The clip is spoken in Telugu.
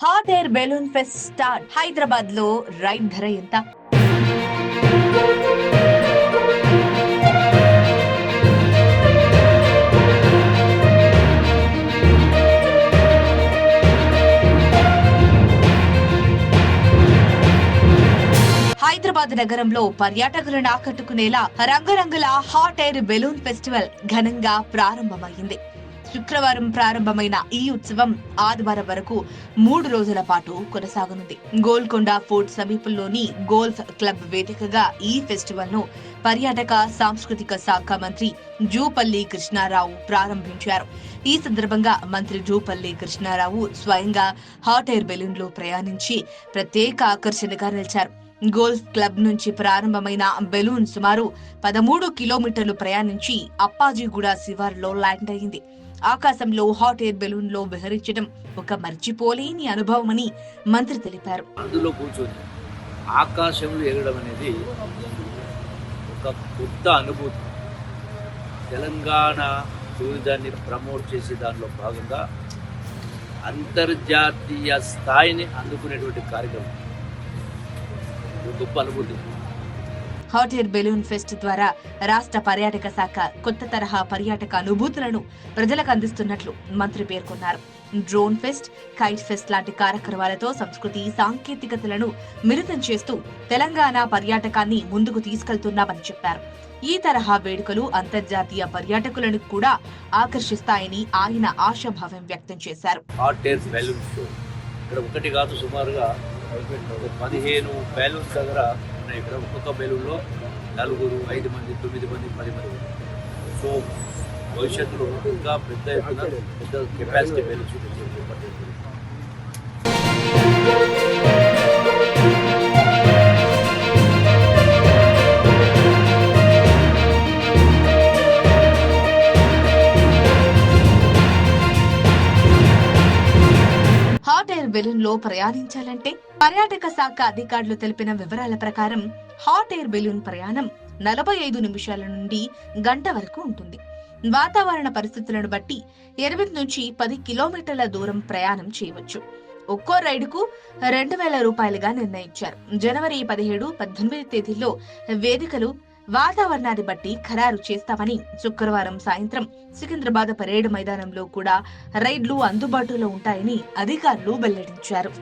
Hot air balloon fest start. Hyderabad లో రైడ్ ధర ఎంత? హైదరాబాద్ నగరంలో పర్యాటకులను ఆకట్టుకునేలా రంగురంగుల హాట్ ఎయిర్ బెలూన్ ఫెస్టివల్ ఘనంగా ప్రారంభమైంది. శుక్రవారం ప్రారంభమైన ఈ ఉత్సవం ఆదివారం వరకు 3 రోజుల పాటు కొనసాగనుంది. గోల్కొండ ఫోర్ట్ సమీపంలోని గోల్ఫ్ క్లబ్ వేదికగా ఈ ఫెస్టివల్ ను పర్యాటక సాంస్కృతిక శాఖ మంత్రి జూపల్లి కృష్ణారావు ప్రారంభించారు. ఈ సందర్భంగా మంత్రి జూపల్లి కృష్ణారావు స్వయంగా హాట్ ఎయిర్ బెలూన్ లో ప్రయాణించి ప్రత్యేక ఆకర్షణగా నిలిచారు. గోల్ఫ్ క్లబ్ నుంచి ప్రారంభమైన బెలూన్ సుమారు 13 కిలోమీటర్లు ప్రయాణించి అప్పాజీగూడ శివారులో ల్యాండ్ అయింది. ఆకాశంలో హాట్ ఎయిర్ బెలూన్ లో విహరించడం ఒక మర్చిపోలేని అనుభవమని మంత్రి తెలిపారు. అందులో కూర్చొని ఆకాశంలో ఎగరడం అనేది ఒక కొత్త అనుభూతి. తెలంగాణ టూరిజాన్ని ప్రమోట్ చేసే దానిలో భాగంగా అంతర్జాతీయ స్థాయిని అందుకునేటువంటి కార్యక్రమం గొప్ప అనుభూతి. హాట్ ఎయిర్ బెలూన్ ఫెస్ట్ ద్వారా రాష్ట్ర పర్యాటక శాఖ కొత్త తరహా పర్యాటక అనుభూతులను ప్రజలకు అందిస్తున్నట్లు మంత్రి పేర్కొన్నారు. డ్రోన్ ఫెస్ట్, కైట్ ఫెస్ట్ లాంటి కార్యక్రమాలతో సంస్కృతి సాంకేతికతలను మిళితం చేస్తూ తెలంగాణ పర్యాటకాన్ని ముందుకు తీసుకెళ్తున్నామని చెప్పారు. ఈ తరహా వేడుకలు అంతర్జాతీయ పర్యాటకులను కూడా ఆకర్షిస్తాయని ఆయన ఆశాభావం వ్యక్తం చేశారు. హాట్ ఎయిర్ బెలూన్ షో ఇక్కడ ఒకటి కాదు, సుమారుగా 15 బెలూన్స్ దగ్గర ఉన్నాయి. ఇక్కడ ఒక్కొక్క బెలూన్లో 4, 5 మంది, 9 మంది, 10 మంది. సో భవిష్యత్తులో ఇంకా పెద్ద ఎత్తున పెద్ద capacity balloons hot air balloon లో ప్రయాణించాలంటే పర్యాటక శాఖ అధికారులు తెలిపిన వివరాల ప్రకారం హాట్ ఎయిర్ బెలూన్ ప్రయాణం 45 నిమిషాల నుండి గంట వరకు ఉంటుంది. వాతావరణ పరిస్థితులను బట్టి 8 నుంచి 10 కిలోమీటర్ల దూరం ప్రయాణం చేయవచ్చు. ఒక్కో రైడుకు 2,000 రూపాయలుగా నిర్ణయించారు. జనవరి 17, 18 తేదీల్లో వేదికలు వాతావరణాన్ని బట్టి ఖరారు చేస్తామని శుక్రవారం సాయంత్రం సికింద్రాబాద్ పరేడ్ మైదానంలో కూడా రైడ్లు అందుబాటులో ఉంటాయని అధికారులు వెల్లడించారు.